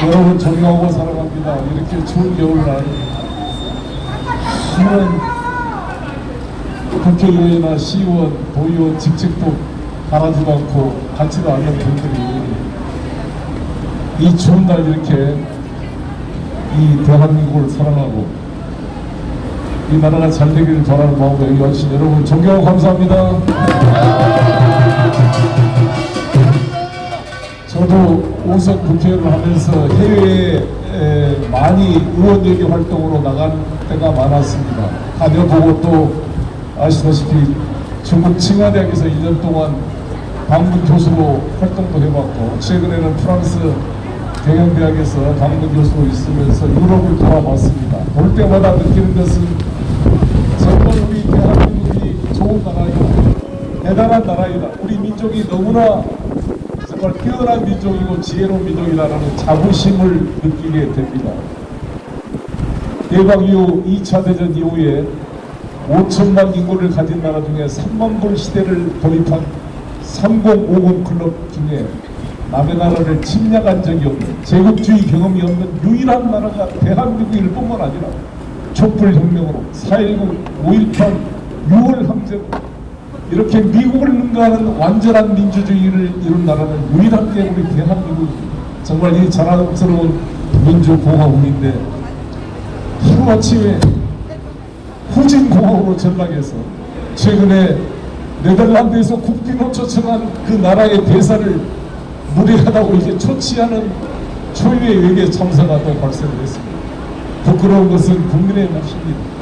여러분 존경하고 사랑합니다. 이렇게 추운 겨울날 하는 국회의원이나 시의원, 도의원, 직책도 바라지도 않고 받지도 않는 분들이 이 추운 날 이렇게 이 대한민국을 사랑하고 이 나라가 잘 되기를 바라는 마음으로 여기 와주신 여러분 존경하고 감사합니다. 저도 5선 국회의원을 하면서 해외에 많이 의원외교 활동으로 나간 때가 많았습니다. 다녀보고 또 아시다시피 중국 칭화대학에서 1년 동안 방문 교수로 활동도 해봤고 최근에는 프랑스 경영대학에서 방문 교수로 있으면서 유럽을 돌아봤습니다. 볼 때마다 느끼는 것은 정말 우리 대한민국이 좋은 나라이다. 대단한 나라이다. 우리 민족이 너무나 정말 뛰어난 민족이고 지혜로운 민족이라는 자부심을 느끼게 됩니다. 해방 이후 2차 대전 이후에 5천만 인구를 가진 나라 중에 3만 불 시대를 돌입한 3050 클럽 중에 남의 나라를 침략한 적이 없는 제국주의 경험이 없는 유일한 나라가 대한민국일 뿐만 아니라 촛불혁명으로 4.19, 5.18, 6월 항쟁 이렇게 미국을 능가하는 완전한 민주주의를 이룬 나라는 유일한 게 우리 대한민국입니다. 정말 이 자랑스러운 민주공화국인데 하루아침에 후진공화국으로 전락해서 최근에 네덜란드에서 국빈을 초청한 그 나라의 대사를 무례하다고 이제 초치하는 초유의 외계 참사가 또 발생을 했습니다. 부끄러운 것은 국민의 몫입니다.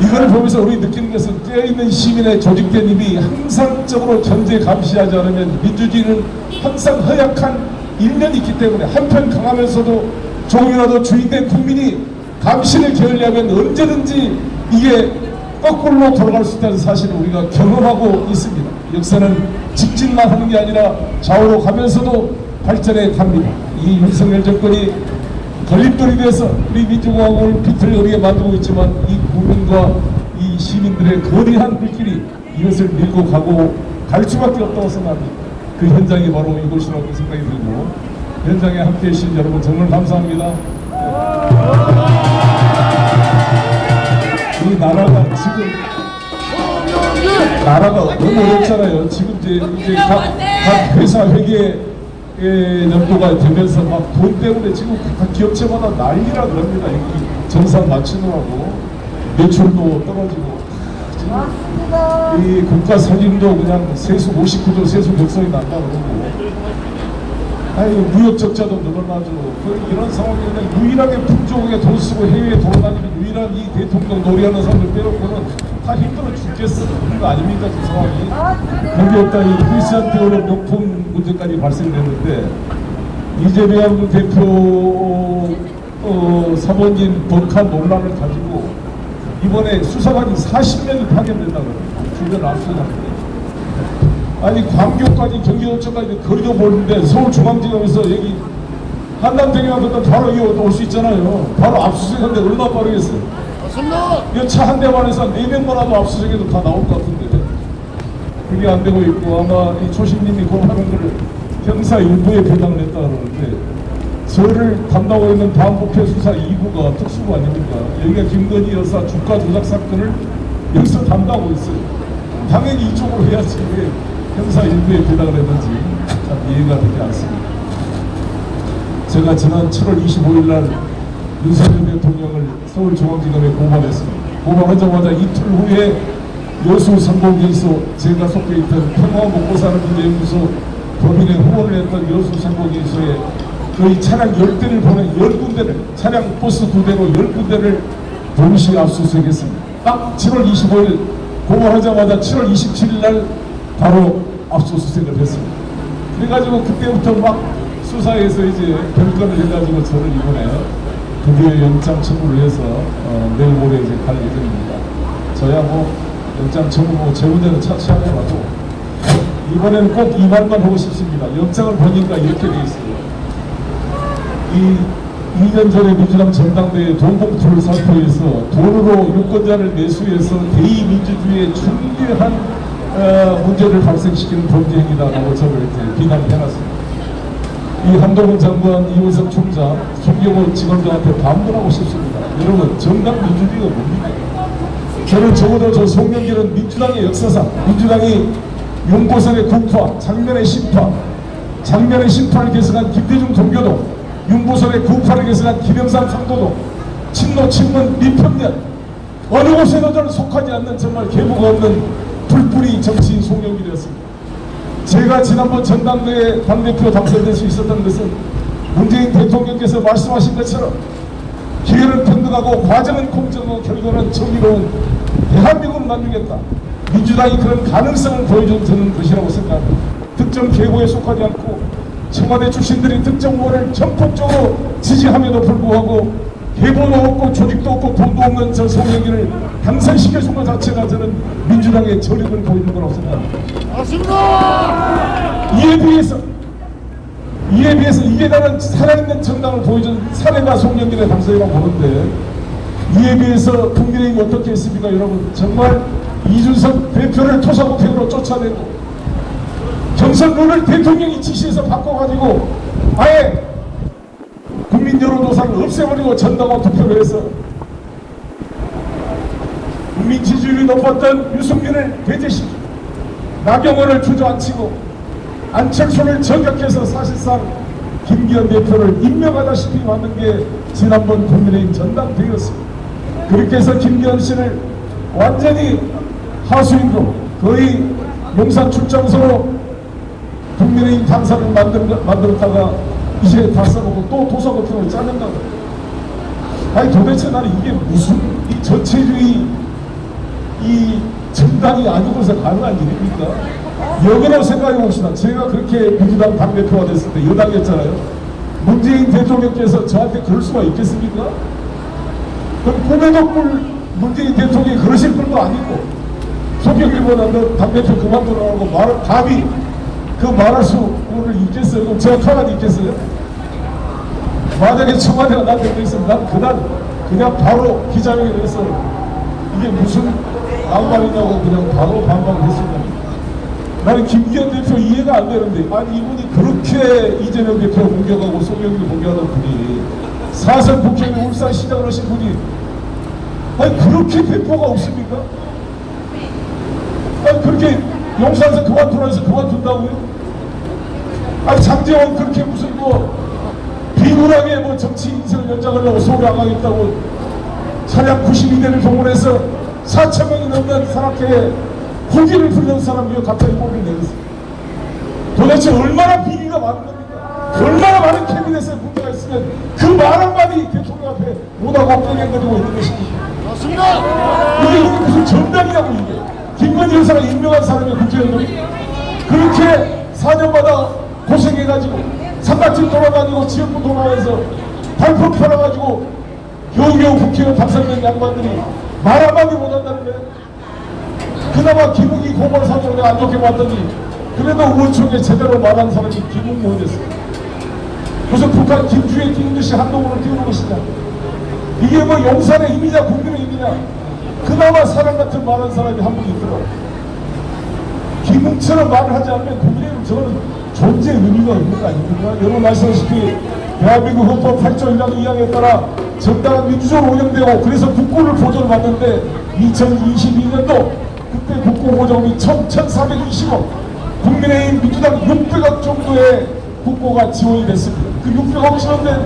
이걸 보면서 우리 느끼는 것은 깨어있는 시민의 조직된 힘이 항상적으로 견제 감시하지 않으면 민주주의는 항상 허약한 일면이 있기 때문에 한편 강하면서도 조금이라도 주인된 국민이 감시를 게으려면 언제든지 이게 거꾸로 돌아갈 수 있다는 사실을 우리가 경험하고 있습니다. 역사는 직진만 하는 게 아니라 좌우로 가면서도 발전해 갑니다. 이 윤석열 정권이 걸림돌이 돼서 우리 민주공화국을 비틀거리게 만들고 있지만 이 국민과 이 시민들의 거대한 불길이 이것을 밀고 가고 갈 수밖에 없다고 생각합니다. 그 현장이 바로 이곳이라고 생각이 들고 현장에 함께해 주신 여러분 정말 감사합니다. 이 나라가 지금 너무 어렵잖아요. 지금 이제 각 회사 회계 연도가 되면서 막 돈 때문에 지금 각 기업체마다 난리라 그럽니다. 여기 정산 맞추느라고 매출도 떨어지고 이 국가 살림도 그냥 세수 59조 세수 백성이 난다 그러고 아이고 무역 적자도 늘어나죠. 이런 상황에 그냥 유일하게 풍족하게 돈 쓰고 해외에 돌아다니는 유일한 이 대통령 놀이하는 사람들 빼놓고는 다 힘들어 죽겠어. 그런 거 아닙니까? 그 상황이. 거기에다 이 크리스찬 대우의 명품 문제까지 발생됐는데 이재명 대표 사모님 법한 논란을 가지고 이번에 수사관이 40명이 파견된다고 그래요. 주변 압수하는데 아니 광교까지 경기도청까지 거리도 보는데 서울중앙지검에서 여기 한남대교만 걷다 바로 여기 올 수 있잖아요. 바로 압수수색하는데 얼마나 빠르겠어요. 이 차 한 대만 해서 4명만 와도 압수수색해도 다 나올 것 같은데 그게 안 되고 있고 아마 이 초심님이 공하는 거를 형사 일부에 배당을 했다 그러는데 저를 담당하고 있는 반부패 수사 2부가 특수부 아닙니까? 여기가 김건희 여사 주가 조작 사건을 여기서 담당하고 있어요. 당연히 이쪽으로 해야지 왜 형사 일부에 배당을 했는지 참 이해가 되지 않습니다. 제가 지난 7월 25일 날 윤석열 대통령을 서울중앙지검에 고발했습니다. 고발하자마자 이틀 후에 여수 상공기소 제가 속해 있던 평화 먹고 사는 문제연구소 법인에 후원을 했던 여수 상공기소에 거의 차량 10대를 보낸 10군데를 차량 버스 2대로 10군데를 동시에 압수수색했습니다. 딱 7월 25일 고발하자마자 7월 27일 날 바로 압수수색을 했습니다. 그래가지고 그때부터 막 수사에서 이제 결과를 해가지고 저를 이번에 드디어 영장 청구를 해서 내일 모레 이제 갈 예정입니다. 저야 뭐 영장 청구 제 문제는 차치하더라도 이번에는 꼭 이 말만 하고 싶습니다. 영장을 보니까 이렇게 돼 있어요. 이 2년 전에 민주당 전당대회 돈 봉투를 살포해서 돈으로 유권자를 매수해서 대의민주주의의 중대한 문제를 발생시키는 범죄 행위다라고 저를 이렇게 비난을 해놨습니다. 이 한동훈 장관, 이원석 총장, 송경호 지검장한테 반문하고 싶습니다. 여러분, 정당 민주주의가 뭡니까? 저는 적어도 저 송영길은 민주당의 역사상, 민주당이 용보선의 국파, 장면의 심파, 장면의 심파를 계승한 김대중 동교동, 윤보선의 국파를 계승한 김영삼 상도동, 친노 친문 민편년, 어느 곳에도 저는 속하지 않는 정말 계보가 없는 불뿌리 정치인 송영길이었습니다. 제가 지난번 전당대회 당대표 당선될 수 있었던 것은 문재인 대통령께서 말씀하신 것처럼 기회는 평등하고 과정은 공정하고 결과는 정의로운 대한민국을 만들겠다. 민주당이 그런 가능성을 보여준 저는 것이라고 생각합니다. 특정 계보에 속하지 않고 청와대 출신들이 특정 후보를 전폭적으로 지지함에도 불구하고 계보도 없고 조직도 없고 돈도 없는 저 송영길을 당선시켜준 것 자체가 저는 민주당의 저력을 보이는 거라고 생각합니다. 맞습니다. 이에 비해서 이게 다른 살아있는 정당을 보여준 사례가 송영길의 당선이라고 보는데, 이에 비해서 국민의힘이 어떻게 했습니까? 여러분, 정말 이준석 대표를 토사구팽으로 쫓아내고 경선 룰을 대통령이 지시해서 바꿔가지고 아예 국민 여론조사를 없애버리고 전당원 투표를 해서 국민 지지율이 높았던 유승민을 배제시키고 나경원을 주저앉히고 안철수를 저격해서 사실상 김기현 대표를 임명하다시피 만든 게 지난번 국민의힘 전당대회였습니다. 그렇게 해서 김기현 씨를 완전히 하수인으로 거의 용산 출장소로 국민의힘 당사를 만들었다가 이제 다 써보고 또 도서관을 짜낸다고. 아니 도대체 나는 이게 무슨 이 전체주의 이 정당이 아니고서 가능한 일입니까? 역으로 생각해 봅시다. 제가 그렇게 민주당 당대표가 됐을 때 여당이었잖아요. 문재인 대통령께서 저한테 그럴 수가 있겠습니까? 그럼 꿈에도 꿀 문재인 대통령이 그러실 것도 아니고 송영길보다 너 당대표 그만두라고 말 답이 그 말할 수를 있겠어요? 그럼 제가 가만히 있겠어요? 만약에 청와대가 나한테 그랬으면 난 그날 그냥 바로 기자회견을 해서 이게 무슨 낭만이냐고 그냥 바로 반박했습니다. 나는 김기현 대표 이해가 안 되는데, 아니 이분이 그렇게 이재명 대표 공격하고 송영길 공격하는 분이 사선 국회의원 울산시장을 하신 분이 아니 그렇게 배포가 없습니까? 아니 그렇게 용산에서 그만두라 해서 그만둔다고요? 아니 장제원 그렇게 무슨 뭐 비굴하게 뭐 정치 인생을 연장하려고 서울에 안 가겠다고 차량 92대를 동원해서 4,000명이 넘는 산악회에 호기를 부르는 사람이요 갑자기 호기를 내렸어요. 도대체 얼마나 비리가 많은 겁니까? 얼마나 많은 캐비넷에 문제가 있으면 그 말 한마디 대통령 앞에 못하고 떼내가지고 있는 것입니까? 맞습니다. 이게 무슨 정당이냐고 이게. 김건희 여사가 임명한 사람이 국회의원 그렇게 4년마다 고생해가지고 산밭집 돌아다니고 지역구 돌아다니면서 발표 펴놔가지고 겨우겨우 국회의원 당선된 양반들이 말 한마디 못한다는 거예요. 그나마 김웅이 고발사정을 내가 안 좋게 봤더니 그래도 의원총회 제대로 말한 사람이 김웅 의원이었어요. 무슨 북한 김주에 띄운 듯이 한동훈을 띄우는 것이냐. 이게 뭐 용산의 힘이냐 국민의 힘이냐. 그나마 사람 같은 말한 사람이 한 분 있더라고요. 김웅처럼 말을 하지 않으면 국민의힘 저는 존재 의미가 없는 거 아닙니까? 여러분 말씀하시피 대한민국 헌법 8조 1 항 2항에 따라 정당한 민주적으로 운영되고 그래서 국고를 보조를 받는데 2022년도 그때 국고 보조금이 1,420억 국민의힘 민주당 600억 정도의 국고가 지원이 됐습니다. 그 600억 지원된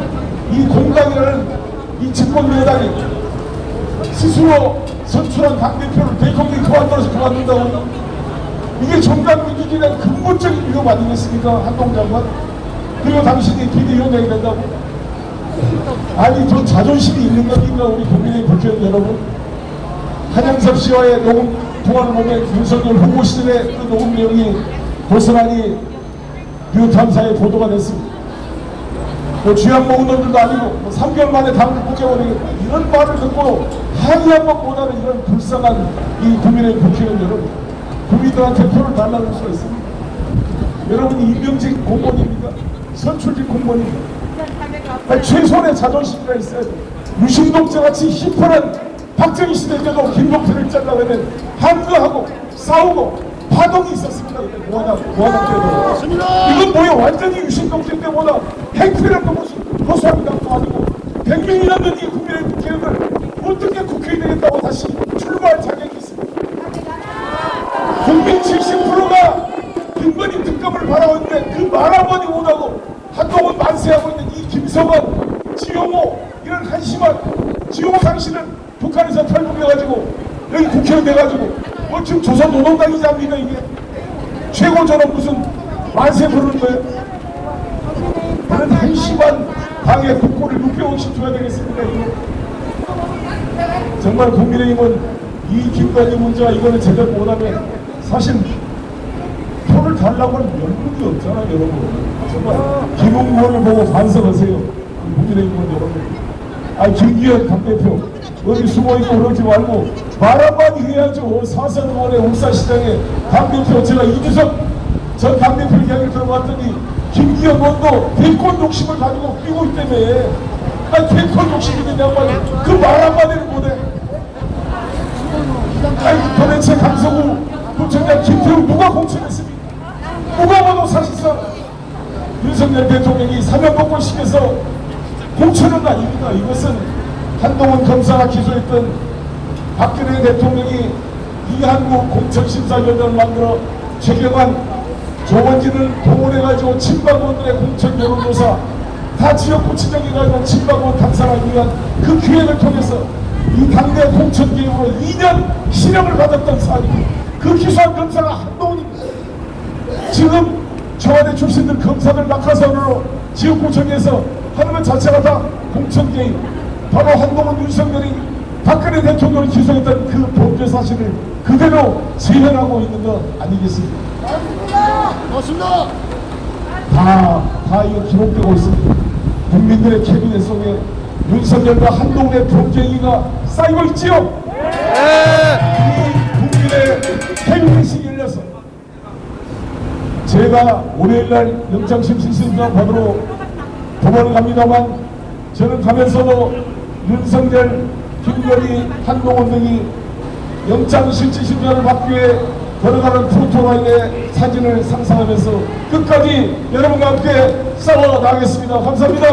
이 공당이라는 이 집권 여당이 스스로 선출한 당대표를 대통령이 그만둬서 그만둔다고. 이게 정당 민주주의에 대한 근본적인 위협 아니겠습니까? 한동훈 장관. 그리고 당신이 비대위원장이 된다고. 아니 저 자존심이 있는 겁니까 우리 국민의 국회의원 여러분? 한영섭 씨와의 녹음 통화를 보면 윤석열 후보 시절의 그 녹음 내용이 고스란히 뉴탐사에 보도가 됐습니다. 뭐 쥐약 먹은 놈들도 아니고 뭐 3개월 만에 당을 꽂혀버리겠다 이런 말을 듣고 항의한 것보다는 이런 불쌍한 이 국민의 국회의원 여러분, 국민들한테 표를 달라는 수가 있습니다. 여러분이 임명직 공무원입니까? 선출직 공무원입니까? 아니, 최소한의 자존심이라 있어야 돼. 유신독재같이 힙한 박정희 시대 때도 김동태를 잘라내면 항거하고 싸우고 파동이 있었습니다. 모아당 때도. 이건 뭐야? 완전히 유신독재 때보다 행태를 또 고소합니다. 또 아니고 100명이 넘는 이 국민의 국회의원을 어떻게 국회의원이 되겠다고 다시 출마할 자격이 있습니다. 국민 70%가 김건희 특검을 바라왔는데 그 말 한마디 못하고 한동안 만세하고 있는 이 김성원, 지용호 이런 한심한 지용호 당신은 북한에서 탈북해가지고 여기 국회의원 돼가지고 뭐 지금 조선노동당이지 않습니까 이게? 최고저는 무슨 만세 부르는 거예요? 그런 한심한 당의 국고를 600억씩 줘야 되겠습니까 이게? 정말 국민의힘은 이 김건희 문제와 이거는 제대로 못하면 사실 표를 달라고 하는 명분이 없잖아요 여러분. 정말 김웅권을 보고 반성하세요. 국민의힘은 여러분. 김기현 당대표 어디 숨어있고 그러지 말고 말 한마디 해야죠. 사선의원의 울산시장에 당대표 제가 이주석 전 당대표 이야기를 들어봤더니 김기현 의원도 대권 욕심을 가지고 뛰고 있다며. 대권 욕심이 있는 양반이 그 말 한마디를 못해. 도대체 강성우 부총장 김태우 누가 공천했습니까? 누가 봐도 사실상 윤석열 대통령이 사면복권 시켜서 공천은 아닙니다. 이것은 한동훈 검사가 기소했던 박근혜 대통령이 이한국 공천심사위원회를 만들어 최경환, 조원진을 동원해가지고 친박원들의 공천 여론조사 다 지역구 지정해가지고 친박원 당선하기 위한 그 기획을 통해서 이 당내 공천 개혁으로 2년 실형을 받았던 사안입니다. 그 기소한 검사가 한동훈입니다. 지금 청와대 출신들 검사들 낙하산으로 지역구 정해서 하는 것 자체가 다 공천 개입. 바로 한동훈 윤석열이 박근혜 대통령을 기소했던 그 범죄 사실을 그대로 재현하고 있는 것 아니겠습니까? 맞습니다. 다 이거 기록되고 있습니다. 국민들의 캐비넷 속에 윤석열과 한동훈의 범죄행위가 쌓이고 있지요? 이 국민의 캐비넷이 열려서 제가 월요일날 영장심신신청 받으러 법원을 갑니다만 저는 가면서도 윤석열, 김건희, 한동훈 등이 영장실질심사를 받기 위해 걸어가는 프로토라인의 사진을 상상하면서 끝까지 여러분과 함께 싸워 나가겠습니다. 감사합니다.